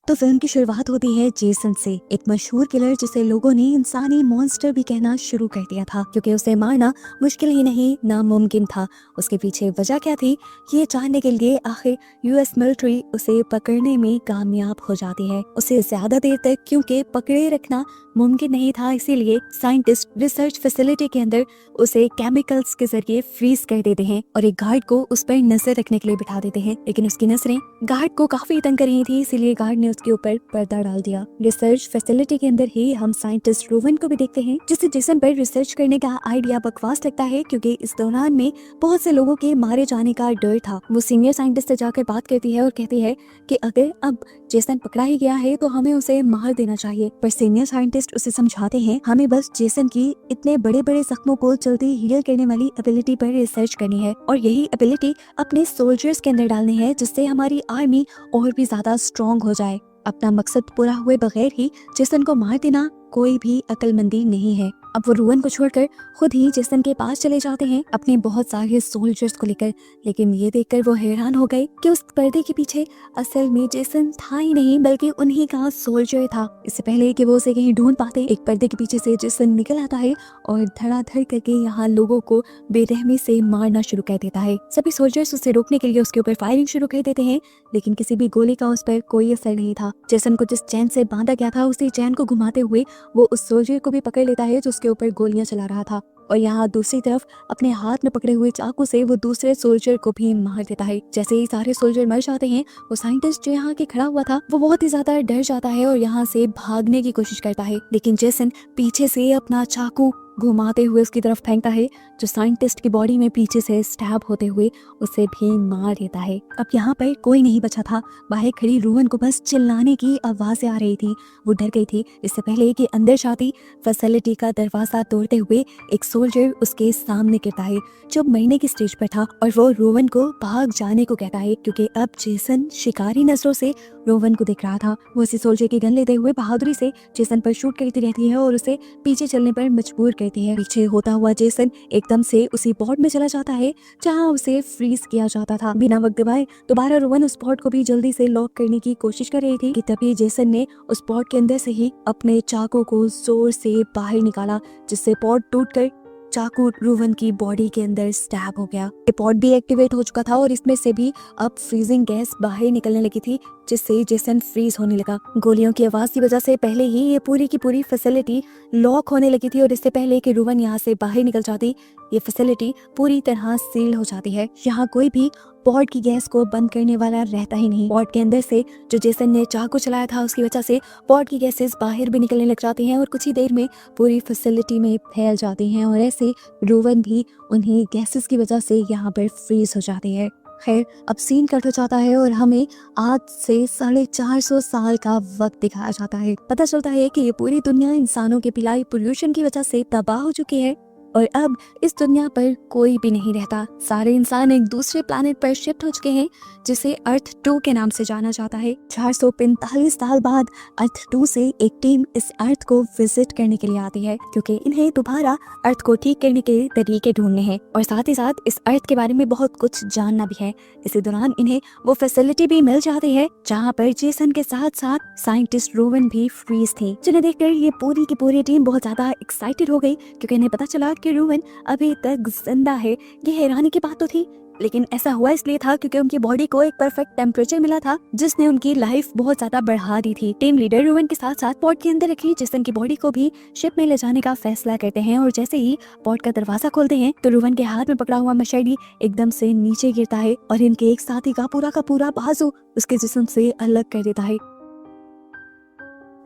तो फिल्म की शुरुआत होती है जेसन से, एक मशहूर किलर जिसे लोगों ने इंसानी मॉन्स्टर भी कहना शुरू कर दिया था, क्योंकि उसे मारना मुश्किल ही नहीं नामुमकिन था। उसके पीछे वजह क्या थी, ये जानने के लिए आखिर यूएस मिलिट्री उसे पकड़ने में कामयाब हो जाती है। उसे ज्यादा देर तक क्योंकि पकड़े रखना मुमकिन नहीं था, इसीलिए साइंटिस्ट रिसर्च फैसिलिटी के अंदर उसे केमिकल्स के जरिए फ्रीज कर देते हैं और एक गार्ड को उस पर नजर रखने के लिए बिठा देते हैं। लेकिन उसकी नजरें गार्ड को काफी तंग कर रही थी, इसीलिए गार्ड ने उसके ऊपर पर्दा डाल दिया। रिसर्च फैसिलिटी के अंदर ही हम साइंटिस्ट रोवन को भी देखते हैं, जिसे जेसन पर रिसर्च करने का आइडिया बकवास लगता है, क्योंकि इस दौरान में बहुत से लोगों के मारे जाने का डर था। वो सीनियर साइंटिस्ट से जाकर बात करती है और कहती है कि अगर अब जेसन पकड़ा ही गया है तो हमें उसे मार देना चाहिए। पर सीनियर साइंटिस्ट उसे समझाते हैं हमें बस जेसन की इतने बड़े बड़े जख्मों को जल्दी हील करने वाली एबिलिटी पर रिसर्च करनी है, और यही एबिलिटी अपने सोल्जर्स के अंदर डालनी है, जिससे हमारी आर्मी और भी ज्यादा स्ट्रॉन्ग हो जाए। अपना मकसद पूरा हुए बगैर ही जेसन को मार देना कोई भी अक्लमंदी नहीं है। अब वो रोवन को छोड़कर खुद ही जेसन के पास चले जाते हैं अपने बहुत सारे सोल्जर्स को लेकर। लेकिन ये देखकर वो हैरान हो गए कि उस पर्दे के पीछे असल में जेसन था ही नहीं, बल्कि उन्हीं का सोल्जर था। इससे पहले कि वो उसे कहीं ढूंढ पाते, एक पर्दे के पीछे से जेसन निकल आता है और धड़ाधड़ करके यहाँ लोगों को बेरहमी से मारना शुरू कर देता है। सभी सोल्जर्स उसे रोकने के लिए उसके ऊपर फायरिंग शुरू कर देते हैं, लेकिन किसी भी गोली का उस पर कोई असर नहीं था। जेसन को जिस चैन से बांधा गया था, उसी चैन को घुमाते हुए वो उस सोल्जर को भी पकड़ लेता है जो उसके ऊपर गोलियां चला रहा था, और यहाँ दूसरी तरफ अपने हाथ में पकड़े हुए चाकू से वो दूसरे सोल्जर को भी मार देता है। जैसे ही सारे सोल्जर मर जाते हैं, वो साइंटिस्ट जो यहाँ के खड़ा हुआ था वो बहुत ही ज्यादा डर जाता है और यहाँ से भागने की कोशिश करता है, लेकिन जेसन पीछे से अपना चाकू घुमाते हुए उसकी तरफ फेंकता है, जो साइंटिस्ट की बॉडी में पीछे से स्टैब होते हुए उसे भी मार देता है। अब यहाँ पर कोई नहीं बचा था। बाहर खड़ी रोवन को बस चिल्लाने की आवाजें आ रही थी। वो डर गई थी इससे पहले कि अंदर जाती फैसिलिटी का दरवाजा तोड़ते हुए एक सोल्जर उसके सामने गिरता है, जो मरने की स्टेज पर था, और वो रोवन को भाग जाने को कहता है, क्योंकि अब जेसन शिकारी नजरों से रोवन को देख रहा था। वो उसी सोल्जर की गन लेते हुए बहादुरी से जेसन पर शूट करती रहती है और उसे पीछे चलने पर मजबूर करती है। पीछे होता हुआ जेसन एकदम से उसी पॉड में चला जाता है जहाँ उसे फ्रीज किया जाता था। बिना वक्त गवाए दोबारा रोवन उस पॉड को भी जल्दी से लॉक करने की कोशिश कर रही थी कि तभी जेसन ने उस पॉड के अंदर से ही अपने चाकू को जोर से बाहर निकाला, जिससे पॉड टूटकर चाकू रोवन की बॉडी के अंदर स्टैब हो गया। ये पॉड भी एक्टिवेट हो चुका था और इसमें से भी अब फ्रीजिंग गैस बाहर निकलने लगी थी, जिससे जेसन फ्रीज होने लगा। गोलियों की आवाज की वजह से पहले ही ये पूरी की पूरी फैसिलिटी लॉक होने लगी थी, और इससे पहले कि रोवन यहाँ से बाहर निकल जाती, ये फैसिलिटी पूरी तरह सील हो जाती है। यहाँ कोई भी पॉड की गैस को बंद करने वाला रहता ही नहीं। पॉड के अंदर से जो जेसन ने चाकू चलाया था, उसकी वजह से पॉड की गैसेस बाहर भी निकलने लग जाती हैं और कुछ ही देर में पूरी फैसिलिटी में फैल जाती हैं, और ऐसे रोवन भी उन्हीं गैसेस की वजह से यहाँ पर फ्रीज हो जाती है। खैर, अब सीन कट हो जाता है और हमें आज से 450 साल का वक्त दिखाया जाता है। पता चलता है कि ये पूरी दुनिया इंसानों के पिलाई पोल्यूशन की वजह से तबाह हो चुकी है और अब इस दुनिया पर कोई भी नहीं रहता। सारे इंसान एक दूसरे प्लैनेट पर शिफ्ट हो चुके हैं, जिसे अर्थ 2 के नाम से जाना जाता है। 445 साल बाद अर्थ 2 से एक टीम इस अर्थ को विजिट करने के लिए आती है, क्योंकि इन्हें दोबारा अर्थ को ठीक करने के तरीके ढूंढने हैं और साथ ही साथ इस अर्थ के बारे में बहुत कुछ जानना भी है। इसी दौरान इन्हें वो फैसिलिटी भी मिल जाती है जहाँ पर जेसन के साथ साथ साइंटिस्ट रोवन भी फ्रीज थे, जिन्हें देखकर ये पूरी की पूरी टीम बहुत ज्यादा एक्साइटेड हो गई, क्योंकि इन्हें पता चला कि रोवन अभी तक जिंदा है। ये हैरानी की बात तो थी, लेकिन ऐसा हुआ इसलिए था क्योंकि उनकी बॉडी को एक परफेक्ट टेम्परेचर मिला था, जिसने उनकी लाइफ बहुत ज्यादा बढ़ा दी थी। टीम लीडर रोवन के साथ साथ पॉड के अंदर रखी जेसन की बॉडी को भी शिप में ले जाने का फैसला करते हैं, और जैसे ही पॉड का दरवाजा खोलते हैं तो रोवन के हाथ में पकड़ा हुआ मशहरी एकदम से नीचे गिरता है और इनके एक साथी का पूरा बाजू उसके जिस्म से अलग कर देता है।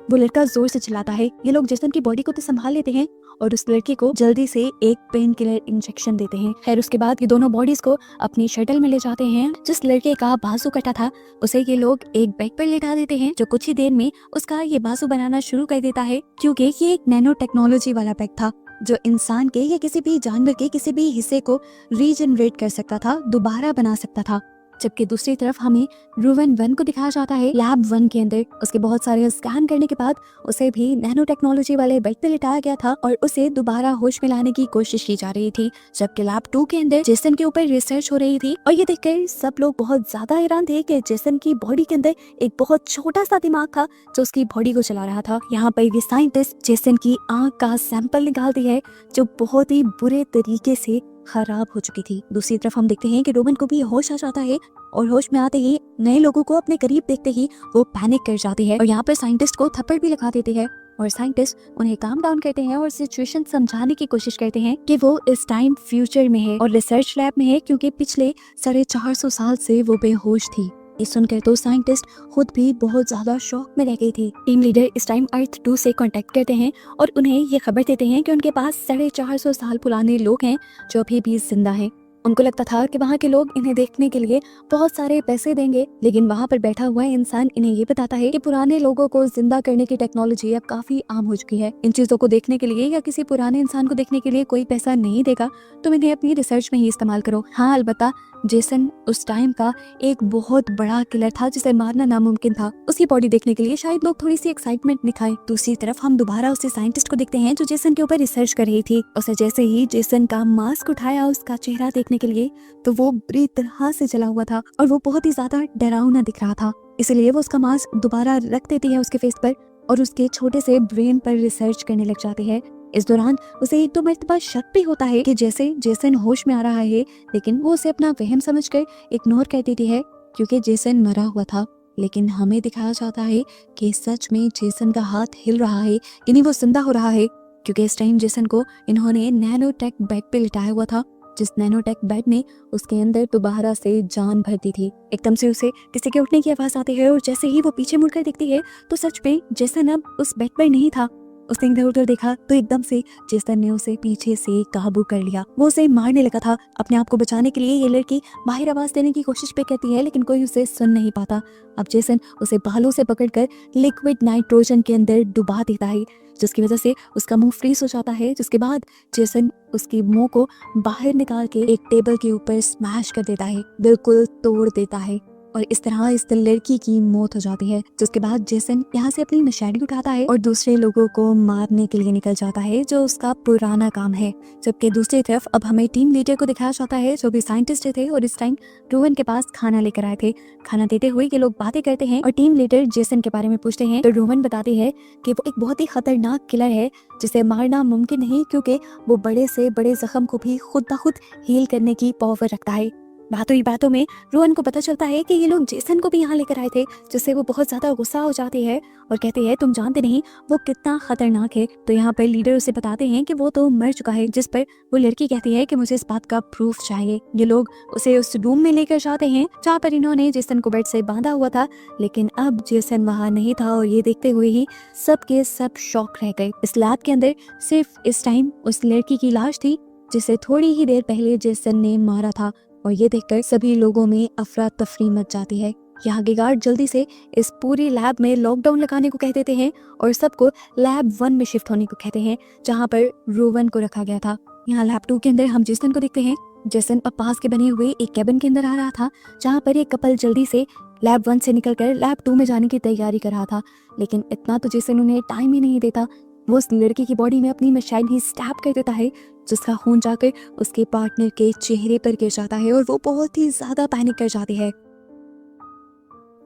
वो लड़का जोर से चिल्लाता है। ये लोग जेसन की बॉडी को तो संभाल लेते हैं और उस लड़के को जल्दी से एक पेन किलर इंजेक्शन देते हैं। खैर, उसके बाद ये दोनों बॉडीज को अपनी शटल में ले जाते हैं। जिस लड़के का बाजू कटा था उसे ये लोग एक बैग पर लेटा देते हैं, जो कुछ ही देर में उसका ये बाजू बनाना शुरू कर देता है, क्योंकि ये एक नैनो टेक्नोलॉजी वाला बैग था जो इंसान के या किसी भी जानवर के किसी भी हिस्से को रीजनरेट कर सकता था, दोबारा बना सकता था। जबकि दूसरी तरफ हमें रूवन 1 को दिखाया जाता है लैब 1 के अंदर। उसके बहुत सारे स्कैन करने के बाद उसे भी नैनो टेक्नोलॉजी वाले बेड पे लिटाया गया था और उसे दोबारा होश में लाने की कोशिश की जा रही थी। जबकि लैब 2 के अंदर जेसन के ऊपर रिसर्च हो रही थी और ये देखकर सब लोग बहुत ज्यादा हैरान थे कि जेसन की बॉडी के अंदर एक बहुत छोटा सा दिमाग था जो उसकी बॉडी को चला रहा था। यहाँ पर ये साइंटिस्ट जेसन की आंख का सैंपल निकालती है जो बहुत ही बुरे तरीके से खराब हो चुकी थी। दूसरी तरफ हम देखते हैं कि रोमन को भी होश आ जाता है और होश में आते ही नए लोगों को अपने करीब देखते ही वो पैनिक कर जाती है और यहाँ पर साइंटिस्ट को थप्पड़ भी लगा देते हैं और साइंटिस्ट उन्हें काम डाउन करते हैं और सिचुएशन समझाने की कोशिश करते हैं कि वो इस टाइम फ्यूचर में है और रिसर्च लैब में है क्योंकि पिछले 450 साल से वो बेहोश थी। ये सुनकर तो साइंटिस्ट खुद भी बहुत ज्यादा शॉक में रह गई थी। टीम लीडर इस टाइम अर्थ 2 से कांटेक्ट करते हैं और उन्हें ये खबर देते हैं कि उनके पास 450 साल पुराने लोग हैं जो अभी भी जिंदा हैं। उनको लगता था कि वहाँ के लोग इन्हें देखने के लिए बहुत सारे पैसे देंगे, लेकिन वहाँ पर बैठा हुआ इंसान इन्हें ये बताता है कि पुराने लोगों को जिंदा करने की टेक्नोलॉजी अब काफी आम हो चुकी है। इन चीजों को देखने के लिए या किसी पुराने इंसान को देखने के लिए कोई पैसा नहीं देगा, तुम इन्हें अपनी रिसर्च में ही इस्तेमाल करो। हाँ, अलबत्ता जेसन उस टाइम का एक बहुत बड़ा किलर था जिसे मारना नामुमकिन था। उसकी बॉडी देखने के लिए शायद लोग थोड़ी सी एक्साइटमेंट दिखाएं। दूसरी तरफ हम दोबारा उसी साइंटिस्ट को देखते हैं जो जेसन के ऊपर रिसर्च कर रही थी। उसे जैसे ही जेसन का मास्क उठाया उसका चेहरा देखने के लिए तो वो बुरी तरह से जला हुआ था और वो बहुत ही ज्यादा डरावना दिख रहा था। इसलिए वो उसका मास्क दोबारा रख देती है उसके फेस पर और उसके छोटे से ब्रेन पर रिसर्च करने लग जाती है। इस दौरान उसे एक दो मर्तबा शक भी होता है कि जैसे जेसन होश में आ रहा है, लेकिन वो उसे अपना वहम समझकर इग्नोर कर देती है क्योंकि जेसन मरा हुआ था। लेकिन हमें दिखाया जाता है कि सच में जेसन का हाथ हिल रहा है, यानी वो जिंदा हो रहा है, क्योंकि इस टाइम जेसन को इन्होंने नैनो टेक बेड पे लिटाया हुआ था, जिस नैनो टेक बेड ने उसके अंदर दोबारा से जान भर दी थी। एकदम से उसे किसी के उठने की आवाज आती है और जैसे ही वो पीछे मुड़कर देखती है तो सच में जेसन अब उस बेड पर नहीं था। उसने इधर उधर देखा तो एकदम से जेसन ने उसे पीछे से काबू कर लिया। वो उसे मारने लगा था। अपने आप को बचाने के लिए ये लड़की बाहर आवाज देने की कोशिश पे करती है, लेकिन कोई उसे सुन नहीं पाता। अब जेसन उसे बालों से पकड़कर लिक्विड नाइट्रोजन के अंदर डुबा देता है, जिसकी वजह से उसका मुंह फ्रीज हो जाता है। जिसके बाद जेसन उसकी मुंह को बाहर निकाल के एक टेबल के ऊपर स्मैश कर देता है, बिल्कुल तोड़ देता है और इस तरह इस लड़की की मौत हो जाती है। जिसके बाद जेसन यहाँ से अपनी नशेड़ी उठाता है और दूसरे लोगों को मारने के लिए निकल जाता है, जो उसका पुराना काम है। जबकि दूसरी तरफ अब हमें टीम लीडर को दिखाया जाता है जो भी साइंटिस्ट थे और इस टाइम रोवन के पास खाना लेकर आए थे। खाना देते हुए ये लोग बातें करते हैं और टीम लीडर जेसन के बारे में पूछते हैं तो रोवन बताती है कि वो एक बहुत ही खतरनाक किलर है जिसे मारना मुमकिन नहीं, क्योंकि वो बड़े से बड़े जख्म को भी खुद ब खुद हील करने की पावर रखता है। बातों ही बातों में रोहन को पता चलता है कि ये लोग जेसन को भी यहाँ लेकर आए थे, जिससे वो बहुत ज्यादा गुस्सा हो जाती है और कहती है तुम जानते नहीं वो कितना खतरनाक है। तो यहाँ पर लीडर उसे बताते हैं कि वो तो मर चुका है, जिस पर वो लड़की कहती है कि मुझे इस बात का प्रूफ चाहिए। ये लोग उसे उस रूम में लेकर जाते हैं जहाँ पर इन्होंने जेसन को बेड से बांधा हुआ था, लेकिन अब जेसन वहाँ नहीं था और ये देखते हुए ही सब के सब शॉक रह गए। इस लैब के अंदर सिर्फ इस टाइम उस लड़की की लाश थी जिसे थोड़ी ही देर पहले जेसन ने मारा था और ये देखकर सभी लोगों में अफरा तफरी मच जाती है। यहाँ के गार्ड जल्दी से इस पूरी लैब में लॉकडाउन लगाने को कह देते हैं और सबको लैब 1 में शिफ्ट होने को कहते हैं जहाँ पर रोवन को रखा गया था। यहाँ लैब 2 के अंदर हम जेसन को देखते हैं। जेसन अब पास के बने हुए एक कैबिन के अंदर आ रहा था जहाँ पर एक कपल जल्दी से लैब 1 से निकलकर लैब 2 में जाने की तैयारी कर रहा था, लेकिन इतना तो जेसन उन्हें टाइम ही नहीं देता। वो उस लड़की की बॉडी में अपनी मशीन ही स्टैब कर देता है, जिसका खून जाकर उसके पार्टनर के चेहरे पर गिर जाता है और वो बहुत ही ज्यादा पैनिक कर जाती है।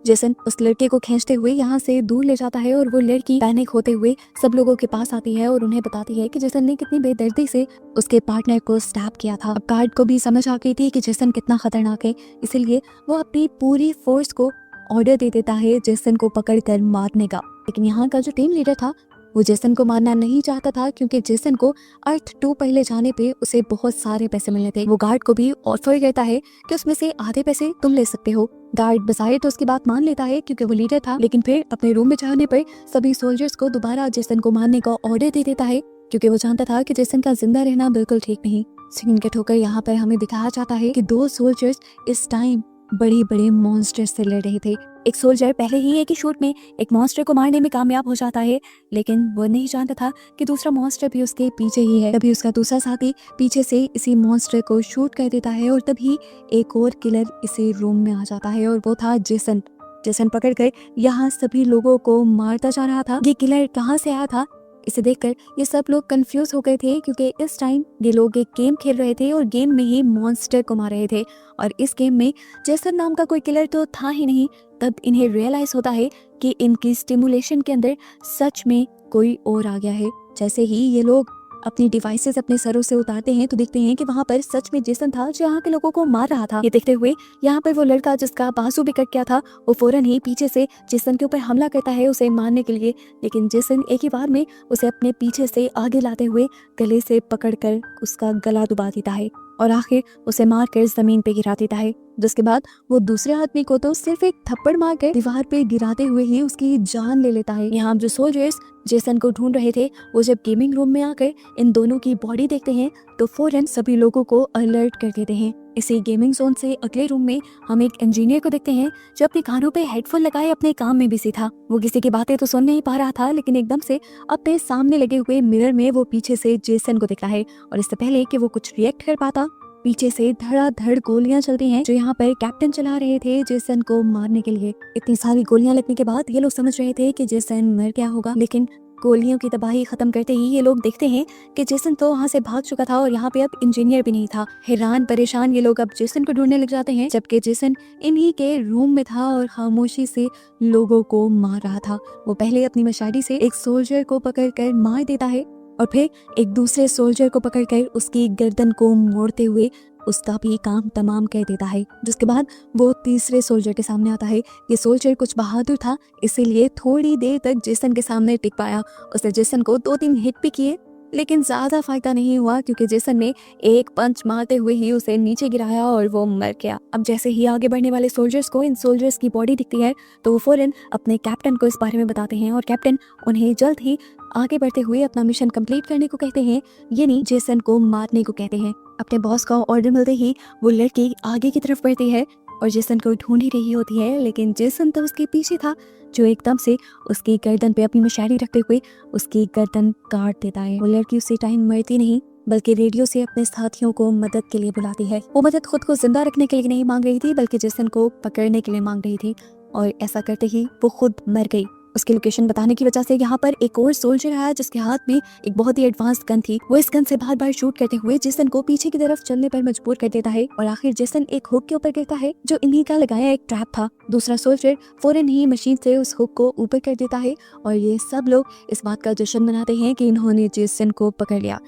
जेसन उस लड़के को खींचते हुए यहाँ से दूर ले जाता है और वो लड़की पैनिक होते हुए सब लोगों के पास आती है और उन्हें बताती है कि जेसन ने कितनी बेदर्दी से उसके पार्टनर को स्टैब किया था। अब गार्ड को भी समझ आ गई थी कि जेसन कितना खतरनाक है, इसलिए वो अपनी पूरी फोर्स को ऑर्डर दे देता है जेसन को पकड़कर मारने का। लेकिन यहाँ का जो टीम लीडर था वो जेसन को मारना नहीं चाहता था, क्योंकि जेसन को अर्थ 2 पर ले जाने पे उसे बहुत सारे पैसे मिलने थे। वो गार्ड को भी ऑफर करता है कि उसमें से आधे पैसे तुम ले सकते हो। गार्ड बजाय तो उसकी बात मान लेता है क्योंकि वो लीडर था, लेकिन फिर अपने रूम में जाने पर सभी सोल्जर्स को दोबारा जेसन को मारने का ऑर्डर दे देता है, क्योंकि वो जानता था कि जेसन का जिंदा रहना बिल्कुल ठीक नहीं। सीन कट होकर यहाँ पर हमें दिखाया जाता है कि 2 सोल्जर्स इस टाइम बड़े बड़े मॉन्स्टर से लड़ रहे थे। एक सोल्जर पहले ही एक ही शूट में एक मॉन्स्टर को मारने में कामयाब हो जाता है, लेकिन वो नहीं जानता था कि दूसरा मॉन्स्टर भी उसके पीछे ही है। तभी उसका दूसरा साथी पीछे से इसी मॉन्स्टर को शूट कर देता है और तभी एक और किलर इसी रूम में आ जाता है और वो था जेसन। जेसन पकड़कर यहाँ सभी लोगों को मारता जा रहा था। ये किलर कहाँ से आया था, इसे देखकर ये सब लोग कंफ्यूज हो गए थे, क्योंकि इस टाइम ये लोग एक गेम खेल रहे थे और गेम में ही मॉन्स्टर को मार रहे थे और इस गेम में जेसन नाम का कोई किलर तो था ही नहीं। तब इन्हें रियलाइज होता है कि इनकी स्टिमुलेशन के अंदर सच में कोई और आ गया है। जैसे ही ये लोग अपनी डिवाइसेस अपने सरों से उतारते हैं तो देखते हैं कि वहाँ पर सच में जेसन था जो यहाँ के लोगों को मार रहा था। ये देखते हुए यहाँ पर वो लड़का जिसका बाजू भी कट गया था वो फौरन ही पीछे से जेसन के ऊपर हमला करता है उसे मारने के लिए, लेकिन जेसन एक ही बार में उसे अपने पीछे से आगे लाते हुए गले से पकड़कर उसका गला दबा देता है और आखिर उसे मारकर जमीन पे गिरा देता है। जिसके बाद वो दूसरे आदमी को तो सिर्फ एक थप्पड़ मारकर दीवार पे गिराते हुए ही उसकी जान ले लेता है। यहाँ जो सोल्जर्स जेसन को ढूंढ रहे थे वो जब गेमिंग रूम में आकर इन दोनों की बॉडी देखते हैं तो फौरन सभी लोगों को अलर्ट कर देते हैं। इसी गेमिंग जोन से अगले रूम में हम एक इंजीनियर को देखते हैं जो अपने कानों पे हेडफोन लगाए अपने काम में बिजी था। वो किसी की बातें तो सुन नहीं पा रहा था, लेकिन एकदम से अपने सामने लगे हुए मिरर में वो पीछे से जेसन को दिखा है और इससे पहले कि वो कुछ रिएक्ट कर पाता पीछे से धड़ाधड़ गोलियां चलती हैं जो यहाँ पर कैप्टन चला रहे थे जेसन को मारने के लिए। इतनी सारी गोलियां लगने के बाद ये लोग समझ रहे थे कि जेसन मर गया होगा, लेकिन गोलियों की तबाही खत्म करते ही ये लोग देखते हैं कि जेसन तो वहाँ से भाग चुका था और यहाँ पे अब इंजीनियर भी नहीं था। हैरान परेशान ये लोग अब जेसन को ढूंढने लग जाते हैं, जबकि जेसन इन्हीं के रूम में था और खामोशी से लोगों को मार रहा था। वो पहले अपनी मशाली से एक सोल्जर को पकड़कर मार देता है और फिर एक दूसरे सोल्जर को पकड़कर उसकी गर्दन को मोड़ते हुए उसका भी काम तमाम कर देता है। जिसके बाद वो तीसरे सोल्जर के सामने आता है। ये सोल्जर कुछ बहादुर था, इसीलिए थोड़ी देर तक जेसन के सामने टिक पाया। उसने जेसन को 2-3 हिट भी किए, लेकिन ज्यादा फायदा नहीं हुआ क्योंकि जेसन ने एक पंच मारते हुए ही उसे नीचे गिराया और वो मर गया। अब जैसे ही आगे बढ़ने वाले सोल्जर्स को इन सोल्जर्स की बॉडी दिखती है तो वो फौरन अपने कैप्टन को इस बारे में बताते हैं और कैप्टन उन्हें जल्द ही आगे बढ़ते हुए अपना मिशन कंप्लीट करने को कहते हैं, यानी जेसन को मारने को कहते हैं। अपने बॉस का ऑर्डर मिलते ही वो लड़की आगे की तरफ बढ़ती है और जेसन को ढूंढ ही रही होती है, लेकिन जेसन तो उसके पीछे था जो एकदम से उसकी गर्दन पे अपनी मशाली रखते हुए उसकी गर्दन काट देता है। वो लड़की उसी टाइम मरती नहीं बल्कि रेडियो से अपने साथियों को मदद के लिए बुलाती है। वो मदद खुद को जिंदा रखने के लिए नहीं मांग रही थी बल्कि जेसन को पकड़ने के लिए मांग रही थी और ऐसा करते ही वो खुद मर गई। उसकी लोकेशन बताने की वजह से यहाँ पर एक और सोल्जर आया जिसके हाथ में एक बहुत ही एडवांस गन थी। वो इस गन से बार बार शूट करते हुए जेसन को पीछे की तरफ चलने पर मजबूर कर देता है और आखिर जेसन एक हुक के ऊपर गिरता है जो इन्हीं का लगाया एक ट्रैप था। दूसरा सोल्जर फौरन ही मशीन से उस हुक को ऊपर कर देता है और ये सब लोग इस बात का जश्न मनाते हैं कि इन्होंने जेसन को पकड़ लिया।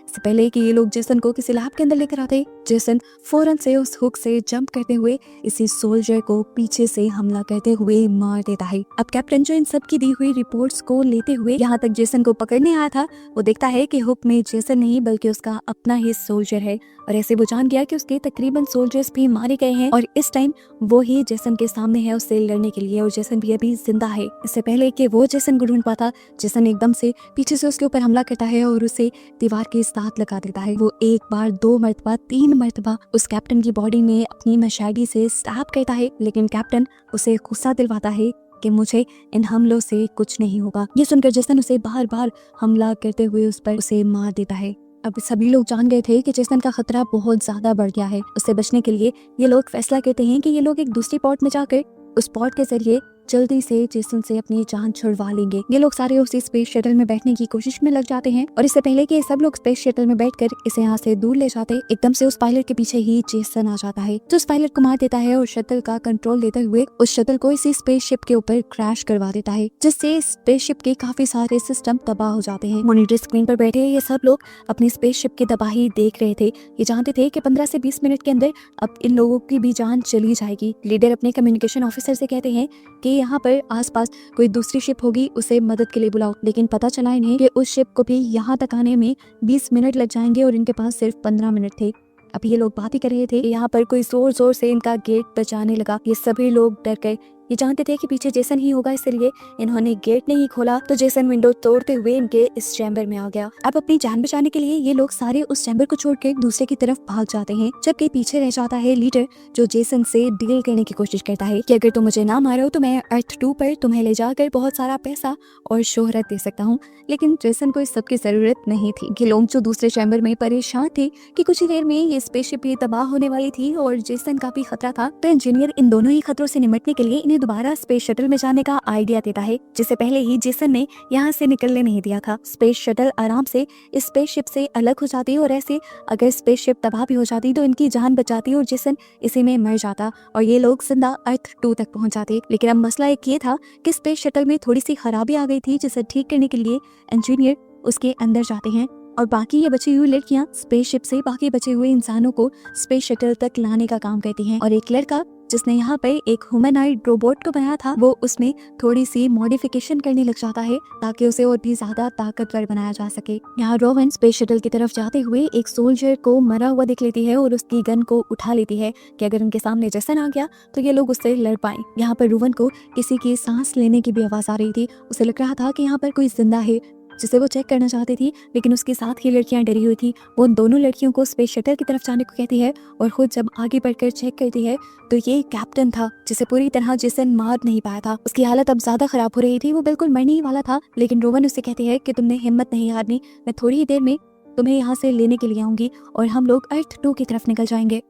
इससे पहले कि ये लोग जेसन को किसी लैब के अंदर लेकर आते, जेसन फौरन से उस हुक से जंप करते हुए इसी सोल्जर को पीछे से हमला करते हुए मार देता है। अब कैप्टन जो इन सब की दी हुई रिपोर्ट्स को लेते हुए यहाँ तक जेसन को पकड़ने आया था, वो देखता है कि हुक में जेसन नहीं बल्कि उसका अपना ही सोल्जर है और ऐसे वो जान गया कि उसके तकरीबन सोल्जर्स भी मारे गए हैं और इस टाइम वो ही जेसन के सामने है उससे लड़ने के लिए और जेसन भी अभी जिंदा है। इससे पहले कि वो जेसन को ढूंढ पाता, जेसन एकदम से पीछे से उसके ऊपर हमला करता है और उसे दीवार के साथ लगा देता है। वो 1 बार 2 मरतबा 3 मरतबा उस कैप्टन की बॉडी में अपनी मशाली से स्टैब करता है, लेकिन कैप्टन उसे गुस्सा दिलवाता है कि मुझे इन हमलों से कुछ नहीं होगा। ये सुनकर जेसन उसे बार बार हमला करते हुए उस पर उसे मार देता है। अब सभी लोग जान गए थे कि जेसन का खतरा बहुत ज्यादा बढ़ गया है। उससे बचने के लिए ये लोग फैसला करते हैं कि ये लोग एक दूसरी पॉट में जाकर उस पॉट के जरिए जल्दी से जेसन से अपनी जान छुड़वा लेंगे। ये लोग सारे उसी स्पेस शटल में बैठने की कोशिश में लग जाते हैं और इससे पहले कि सब लोग स्पेस शटल में बैठकर इसे यहाँ से दूर ले जाते, एकदम से उस पायलट के पीछे ही जेसन आ जाता है जो उस पायलट को मार देता है और शटल का कंट्रोल लेते हुए उस शटल को इसी स्पेसशिप के ऊपर क्रैश करवा देता है, जिससे स्पेसशिप के काफी सारे सिस्टम तबाह हो जाते हैं। मॉनिटर स्क्रीन पर बैठे ये सब लोग अपनी स्पेसशिप की तबाही देख रहे थे। ये जानते थे कि 15 से 20 मिनट के अंदर अब इन लोगों की भी जान चली जाएगी। लीडर अपने कम्युनिकेशन ऑफिसर से कहते हैं कि यहाँ पर आसपास कोई दूसरी शिप होगी, उसे मदद के लिए बुलाओ, लेकिन पता चला इन्हें कि उस शिप को भी यहाँ तक आने में 20 मिनट लग जाएंगे और इनके पास सिर्फ 15 मिनट थे। अभी ये लोग बात ही कर रहे थे, यहाँ पर कोई जोर जोर से इनका गेट बजाने लगा। ये सभी लोग डर गए। ये जानते थे कि पीछे जेसन ही होगा, इसलिए इन्होंने गेट नहीं खोला तो जेसन विंडो तोड़ते हुए इनके इस चैम्बर में आ गया। अब अपनी जान बचाने के लिए ये लोग सारे उस चैम्बर को छोड़कर दूसरे की तरफ भाग जाते हैं, जबकि पीछे रह जाता है लीडर, जो जेसन से डील करने की कोशिश करता है कि अगर तुम मुझे ना मारो तो मैं अर्थ 2 पर तुम्हें ले जाकर बहुत सारा पैसा और शोहरत दे सकता हूँ। लेकिन जेसन को इस सब की जरूरत नहीं थी। ये लोग जो दूसरे चैम्बर में परेशान थे कि कुछ ही देर में ये स्पेसशिप भी तबाह होने वाली थी और जेसन का भी खतरा था, तो इंजीनियर इन दोनों ही खतरों से निपटने के लिए इन्हें दोबारा स्पेस शटल में जाने का आइडिया देता है, जिससे पहले ही जेसन ने यहाँ से निकलने नहीं दिया था। स्पेस शटल आराम से इस स्पेसशिप से अलग हो जाती और ऐसे अगर स्पेसशिप तबाह भी हो जाती तो इनकी जान बचाती और जेसन इसी में मर जाता और ये लोग जिंदा अर्थ 2 तक पहुंच जाते। लेकिन अब मसला एक ये था कि स्पेस शटल में थोड़ी सी खराबी आ गई थी, जिसे ठीक करने के लिए इंजीनियर उसके अंदर जाते हैं और बाकी ये बची हुई लड़कियां स्पेसशिप से बाकी बचे हुए इंसानों को स्पेस शटल तक लाने का काम करती हैं। और एक लड़का जिसने यहाँ पे एक ह्यूमनॉइड रोबोट को बनाया था, वो उसमें थोड़ी सी मॉडिफिकेशन करने लग जाता है ताकि उसे और भी ज्यादा ताकतवर बनाया जा सके। यहाँ रोवन स्पेस शटल की तरफ जाते हुए एक सोल्जर को मरा हुआ देख लेती है और उसकी गन को उठा लेती है कि अगर उनके सामने जेसन आ गया तो ये लोग उससे लड़ पाए। यहाँ पर रोवन को किसी की सांस लेने की भी आवाज आ रही थी। उसे लग रहा था कि यहाँ पर कोई जिंदा है, जिसे वो चेक करना चाहती थी, लेकिन उसके साथ ही लड़कियां डरी हुई थी। वो उन दोनों लड़कियों को स्पेस शटल की तरफ जाने को कहती है और खुद जब आगे बढ़कर चेक करती है तो ये कैप्टन था जिसे पूरी तरह जेसन मार नहीं पाया था। उसकी हालत अब ज्यादा खराब हो रही थी, वो बिल्कुल मरने ही वाला था। लेकिन रोवन उससे कहती है कि तुमने हिम्मत नहीं हारनी, मैं थोड़ी ही देर में तुम्हें यहाँ से लेने के लिए आऊंगी और हम लोग अर्थ 2 की तरफ निकल जाएंगे।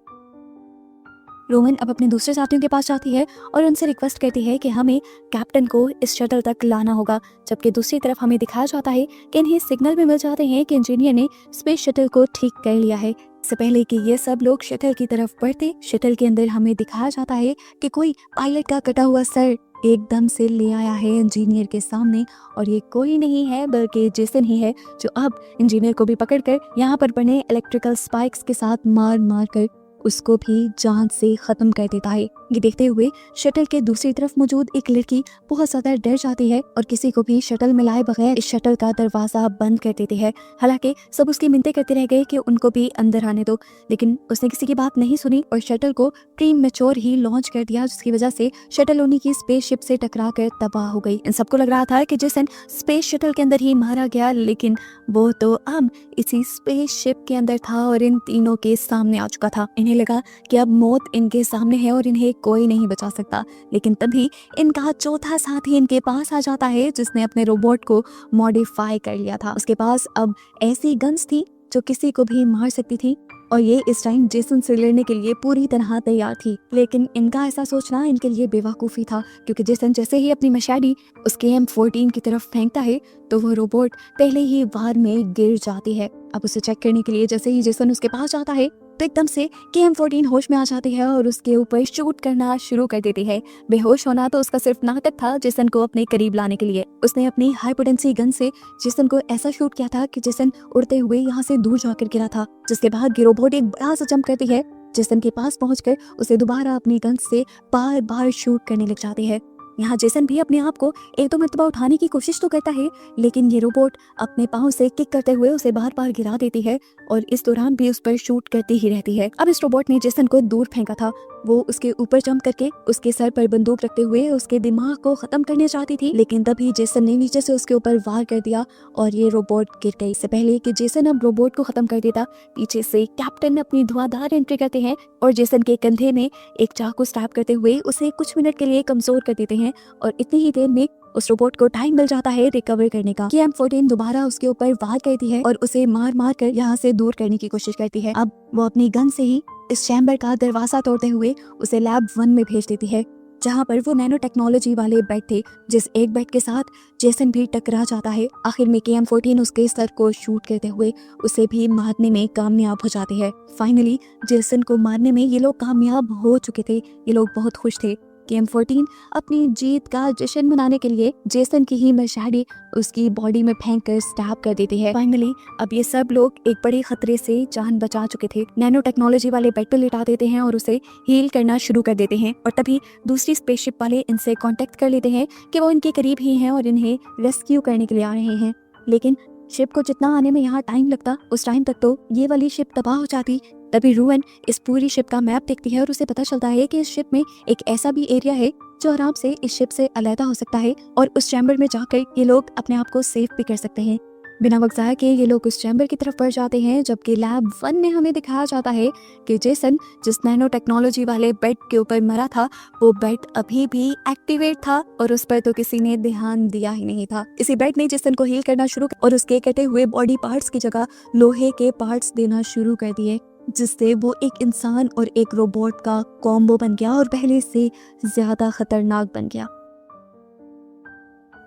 रोवन अब अपने दूसरे साथियों के पास जाती है और उनसे रिक्वेस्ट करती है कि हमें कैप्टन को इस शटल तक लाना होगा, जबकि दूसरी तरफ हमें दिखाया जाता है कि इन्हें सिग्नल भी मिल जाते हैं कि इंजीनियर ने स्पेस शटल को ठीक कर लिया है। इससे पहले कि ये सब लोग शटल की तरफ बढ़ते, शटल के अंदर हमें दिखाया जाता है कि कोई पायलट का कटा हुआ सर एकदम से ले आया है इंजीनियर के सामने, और ये कोई नहीं है बल्कि जेसन ही है, जो अब इंजीनियर को भी पकड़कर यहाँ पर बने इलेक्ट्रिकल स्पाइक्स के साथ मार मार कर उसको भी जान से खत्म कर देता है। ये देखते हुए शटल के दूसरी तरफ मौजूद एक लड़की बहुत ज्यादा डर जाती है और किसी को भी शटल में लाए बगैर इस शटल का दरवाजा बंद कर देती है। हालांकि सब उसकी मिन्नतें करते रह गए कि उनको भी अंदर आने दो, लेकिन उसने किसी की बात नहीं सुनी और शटल को प्री मैच्योर ही लॉन्च कर दिया, जिसकी वजह से शटल उन्हीं की स्पेसशिप से टकरा कर तबाह हो गई। इन सबको लग रहा था कि जेसन स्पेस शटल के अंदर ही मारा गया, लेकिन वो तो अब इसी स्पेसशिप के अंदर था और इन तीनों के सामने आ चुका था। इन्हें लगा कि अब मौत इनके सामने है और इन्हें कोई नहीं बचा सकता, लेकिन तभी इनका चौथा साथी इनके पास आ जाता है जिसने अपने रोबोट को मॉडिफाई कर लिया था। उसके पास अब ऐसी गन्स थी जो किसी को भी मार सकती थी और ये इस टाइम जेसन से लड़ने के लिए पूरी तरह तैयार थी। लेकिन इनका ऐसा सोचना इनके लिए बेवकूफ़ी था, क्योंकि जेसन जैसे ही अपनी मशारी उसके M14 की तरफ फेंकता है तो वो रोबोट पहले ही वार में गिर जाती है। अब उसे चेक करने के लिए जैसे ही जेसन उसके पास जाता है तो एकदम से KM14 होश में आ जाती है और उसके ऊपर शूट करना शुरू कर देती है। बेहोश होना तो उसका सिर्फ नाटक था जेसन को अपने करीब लाने के लिए। उसने अपनी हाई पोटेंसी गन से जेसन को ऐसा शूट किया था कि जेसन उड़ते हुए यहाँ से दूर जाकर गिरा था, जिसके बाद ये रोबोट एक बड़ा सा जंप करती है, जेसन के पास पहुंचकर उसे दोबारा अपनी गन से बार बार शूट करने लग जाती है। यहाँ जेसन भी अपने आप को एक दो मरतबा उठाने की कोशिश तो करता है, लेकिन ये रोबोट अपने पाँव से किक करते हुए उसे बार बार गिरा देती है और इस दौरान भी उस पर शूट करती ही रहती है। अब इस रोबोट ने जेसन को दूर फेंका था, वो उसके ऊपर जंप करके उसके सर पर बंदूक रखते हुए उसके दिमाग को खत्म करने चाहती थी, लेकिन तभी जेसन ने नीचे से उसके ऊपर वार कर दिया और ये रोबोट गिर गई। इससे पहले कि जेसन अब रोबोट को खत्म कर देता, पीछे से कैप्टन अपनी धुआंधार एंट्री करते हैं और जेसन के कंधे में एक चाकू स्टैब करते हुए उसे कुछ मिनट के लिए कमजोर कर देते हैं और इतनी ही देर में उस रोबोट को टाइम मिल जाता है रिकवर करने का। KM14 दोबारा उसके ऊपर वार करती है और उसे मार मार कर यहाँ से दूर करने की कोशिश करती है। अब वो अपनी गन से ही इस चैम्बर का दरवाजा तोड़ते हुए उसे लैब 1 में भेज देती है, जहाँ पर वो नैनो टेक्नोलॉजी वाले बेड थे, जिस एक बेड के साथ जेसन भी टकरा जाता है। आखिर में KM14 उसके सर को शूट करते हुए उसे भी मारने में कामयाब हो जाते हैं। फाइनली जेसन को मारने में ये लोग कामयाब हो चुके थे, ये लोग बहुत खुश थे। KM14 अपनी जीत का जश्न मनाने के लिए जेसन की ही मशारी उसकी बॉडी में फेंक कर स्टैब कर देती है। फाइनली अब ये सब लोग एक बड़े खतरे से जान बचा चुके थे। नैनो टेक्नोलॉजी वाले बेड पर लिटा देते हैं और उसे हील करना शुरू कर देते हैं और तभी दूसरी स्पेसशिप वाले इनसे कांटेक्ट कर लेते हैं कि वो इनके करीब ही हैं और इन्हें रेस्क्यू करने के लिए आ रहे हैं। लेकिन शिप को जितना आने में यहाँ टाइम लगता, उस टाइम तक तो ये वाली शिप तबाह हो जाती तभी रूवन इस पूरी शिप का मैप देखती है और उसे पता चलता है कि इस शिप में एक ऐसा भी एरिया है जो आराम से इस शिप से अलहदा हो सकता है और उस चैम्बर में जाकर ये लोग अपने आप को सेफ भी कर सकते हैं। बिना वक्त ज़ाया के ये लोग उस चैम्बर की तरफ बढ़ जाते हैं, जबकि लैब 1 में हमें दिखाया जाता है कि जेसन जिस नैनो टेक्नोलॉजी वाले बेड के ऊपर मरा था वो बेड अभी भी एक्टिवेट था और उस पर तो किसी ने ध्यान दिया ही नहीं था। इसी बेड ने जेसन को हील करना शुरू और उसके कटे हुए बॉडी पार्ट्स की जगह लोहे के पार्ट्स देना शुरू कर दिए, जिससे वो एक इंसान और एक रोबोट का कॉम्बो बन गया और पहले से ज्यादा खतरनाक बन गया।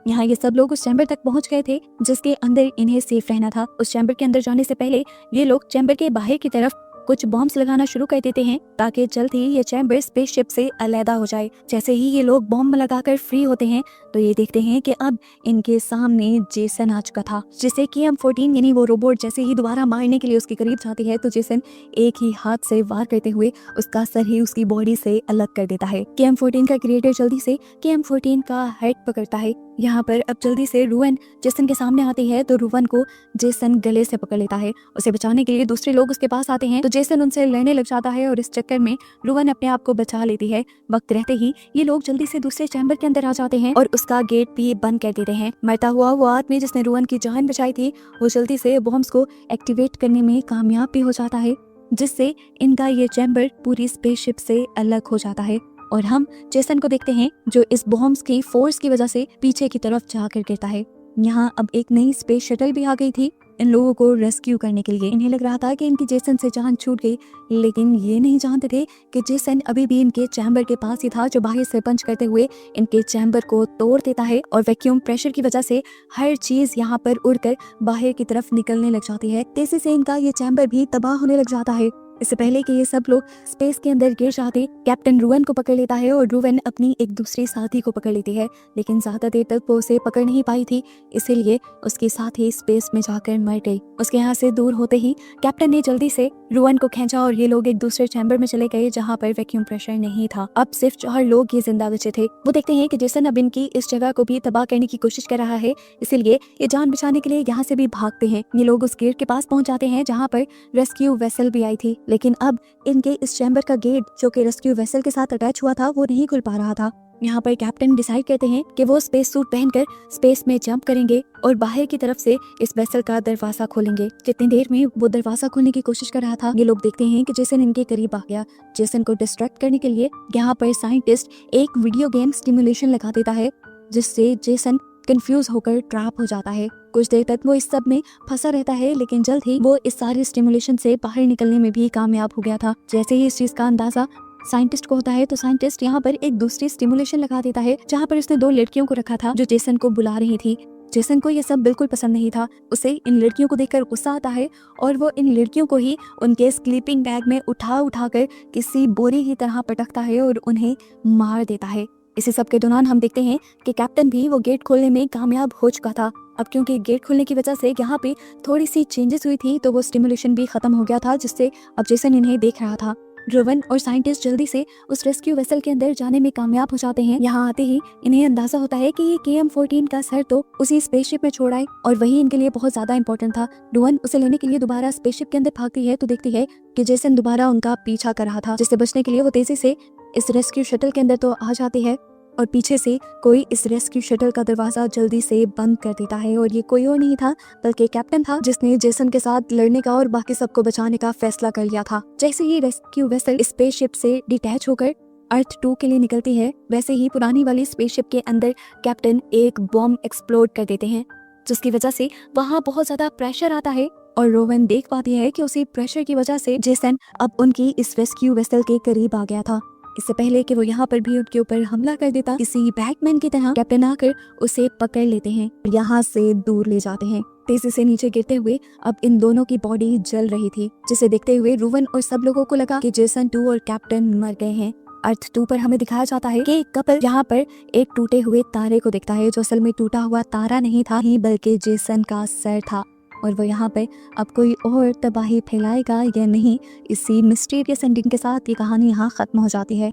यहाँ ये सब लोग उस चैम्बर तक पहुंच गए थे जिसके अंदर इन्हें सेफ रहना था। उस चैम्बर के अंदर जाने से पहले ये लोग चैम्बर के बाहर की तरफ कुछ बॉम्ब्स लगाना शुरू कर देते हैं ताकि जल्द ही ये चैम्बर स्पेसशिप से अलहदा हो जाए। जैसे ही ये लोग बॉम्ब लगाकर फ्री होते हैं तो ये देखते हैं कि अब इनके सामने जेसन आ चुका था, जिसे KM-14 यानी वो रोबोट जैसे ही दोबारा मारने के लिए उसके करीब जाती है तो जेसन एक ही हाथ से वार करते हुए उसका सर ही उसकी बॉडी से अलग कर देता है। KM-14 का क्रिएटर जल्दी से KM-14 का हेड पकड़ता है। यहाँ पर अब जल्दी से रूवन जेसन के सामने आती है तो रूवन को जेसन गले से पकड़ लेता है। उसे बचाने के लिए दूसरे लोग उसके पास आते हैं तो जेसन उनसे लड़ने लग जाता है और इस चक्कर में रूवन अपने आप को बचा लेती है। वक्त रहते ही ये लोग जल्दी से दूसरे चैम्बर के अंदर आ जाते हैं और उसका गेट भी बंद कर देते हैं। मरता हुआ वो आदमी जिसने रूवन की जान बचाई थी वो जल्दी से बॉम्ब्स को एक्टिवेट करने में कामयाब भी हो जाता है, जिससे इनका ये चैम्बर पूरी स्पेसशिप से अलग हो जाता है और हम जेसन को देखते हैं जो इस बॉम्ब्स की फोर्स की वजह से पीछे की तरफ जाकर गिरता है। यहाँ अब एक नई स्पेस शटल भी आ गई थी इन लोगों को रेस्क्यू करने के लिए। इन्हें लग रहा था कि इनकी जेसन से जान छूट गई, लेकिन ये नहीं जानते थे कि जेसन अभी भी इनके चैम्बर के पास ही था, जो बाहर से पंच करते हुए इनके चैम्बर को तोड़ देता है और वैक्यूम प्रेशर की वजह से हर चीज यहाँ पर उड़कर बाहर की तरफ निकलने लग जाती है। तेजी से इनका ये चैम्बर भी तबाह होने लग जाता है। इससे पहले कि ये सब लोग स्पेस के अंदर गिर जाते, कैप्टन रूवन को पकड़ लेता है और रूवन अपनी एक दूसरी साथी को पकड़ लेती है, लेकिन ज्यादा देर तक वो उसे पकड़ नहीं पाई थी, इसीलिए उसकी साथी स्पेस में जाकर मर गई। उसके यहाँ से दूर होते ही कैप्टन ने जल्दी से रूवन को खींचा और ये लोग एक दूसरे चैम्बर में चले गए जहाँ पर वैक्यूम प्रेशर नहीं था। अब सिर्फ 4 लोग ये जिंदा बचे थे। वो देखते हैं कि जेसन अब इनकी इस जगह को भी तबाह करने की कोशिश कर रहा है, इसीलिए ये जान बचाने के लिए यहाँ से भी भागते हैं। ये लोग उस गेट के पास पहुंच जाते हैं जहाँ पर रेस्क्यू वेसल भी आई थी, लेकिन अब इनके इस चैम्बर का गेट जो कि रेस्क्यू वेसल के साथ अटैच हुआ था वो नहीं खुल पा रहा था। यहाँ पर कैप्टन डिसाइड करते हैं कि वो स्पेस सूट पहनकर स्पेस में जंप करेंगे और बाहर की तरफ से इस वेसल का दरवाजा खोलेंगे। जितनी देर में वो दरवाजा खोलने की कोशिश कर रहा था, ये लोग देखते हैं कि जेसन इनके करीब आ गया। जेसन को डिस्ट्रैक्ट करने के लिए यहाँ पर साइंटिस्ट एक वीडियो गेम स्टिमुलेशन लगा देता है, जिससे जेसन कंफ्यूज होकर ट्रैप हो जाता है। कुछ देर तक वो इस सब में फंसा रहता है, लेकिन जल्द ही वो इस सारे स्टिमुलेशन से बाहर निकलने में भी कामयाब हो गया था। जैसे ही इस चीज का अंदाजा साइंटिस्ट को होता है तो साइंटिस्ट यहाँ पर एक दूसरी स्टिमुलेशन लगा देता है जहाँ पर उसने 2 लड़कियों को रखा था जो जेसन को बुला रही थी। जेसन को ये सब बिल्कुल पसंद नहीं था, उसे इन लड़कियों को देखकर गुस्सा आता है और वो इन लड़कियों को ही उनके स्लीपिंग बैग में उठा कर किसी बोरी की तरह पटकता है और उन्हें मार देता है। इसी सब के दौरान हम देखते हैं कि कैप्टन भी वो गेट खोलने में कामयाब हो चुका था। अब क्योंकि गेट खोलने की वजह से यहाँ पे थोड़ी सी चेंजेस हुई थी तो वो स्टिमुलेशन भी खत्म हो गया था, जिससे अब जेसन इन्हें देख रहा था। रूवन और साइंटिस्ट जल्दी से उस रेस्क्यू वेसल के अंदर जाने में कामयाब हो जाते हैं। यहाँ आते ही इन्हें अंदाजा होता है कि ये KM-14 का सर तो उसी स्पेसशिप में छोड़ आए और वही इनके लिए बहुत ज्यादा इंपॉर्टेंट था। रूवन उसे लेने के लिए दोबारा स्पेसशिप के अंदर भागती है तो देखती है कि जेसन दोबारा उनका पीछा कर रहा था, जिससे बचने के लिए वो तेजी से इस रेस्क्यू शटल के अंदर तो आ जाती है और पीछे से कोई इस रेस्क्यू शटल का दरवाजा जल्दी से बंद कर देता है और ये कोई और नहीं था बल्कि कैप्टन था, जिसने जेसन के साथ लड़ने का और बाकी सबको बचाने का फैसला कर लिया था। जैसे ही रेस्क्यू वेसल स्पेसशिप से डिटैच होकर अर्थ 2 के लिए निकलती है, वैसे ही पुरानी वाली स्पेसशिप के अंदर कैप्टन एक बॉम्ब एक्सप्लोड कर देते हैं, जिसकी वजह से वहाँ बहुत ज्यादा प्रेशर आता है और रोवन देख पाती है कि उसी प्रेशर की वजह से जेसन अब उनकी इस रेस्क्यू वेसल के करीब आ गया था। इससे पहले कि वो यहाँ पर भी उनके ऊपर हमला कर देता, किसी बैटमैन की तरह कैप्टन आकर उसे पकड़ लेते हैं और यहाँ से दूर ले जाते हैं। तेजी से नीचे गिरते हुए अब इन दोनों की बॉडी जल रही थी, जिसे देखते हुए रूवन और सब लोगों को लगा कि जेसन 2 और कैप्टन मर गए हैं। अर्थ 2 पर हमें दिखाया जाता है कि एक कपल यहाँ पर एक टूटे हुए तारे को देखता है, जो असल में टूटा हुआ तारा नहीं था ही बल्कि जेसन का सर था और वो यहाँ पे अब कोई और तबाही फैलाएगा या नहीं, इसी मिस्टीरियस एंडिंग के साथ ये कहानी यहाँ खत्म हो जाती है।